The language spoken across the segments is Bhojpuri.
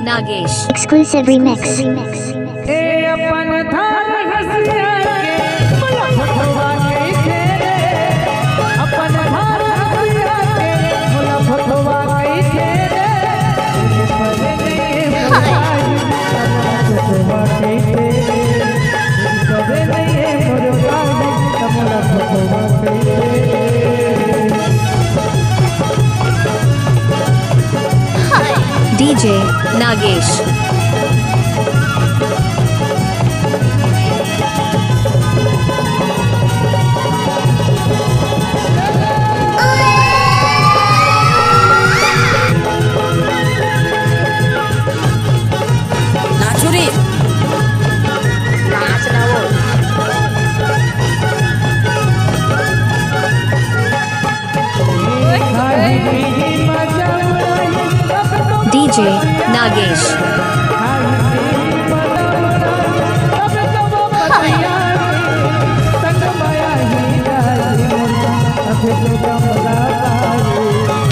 Nagesh Exclusive remix. ए अपन धार हसिया के मला फटवा के तेरे अपन धार हसिया के मला फटवा के तेरे पले नहीं फटवा के तेरे कबे नहीं फटवा मला फटवा के डीजे नागेश नाचुरी नाच ना वो डीजे नागेश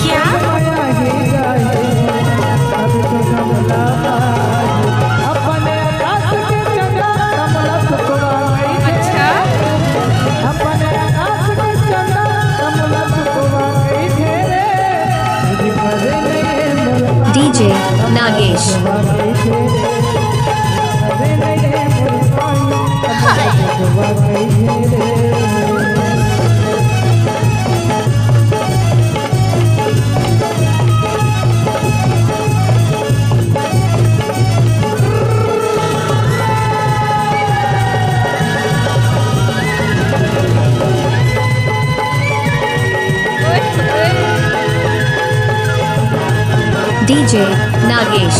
क्या अच्छा डीजे नागेश डीजे नागेश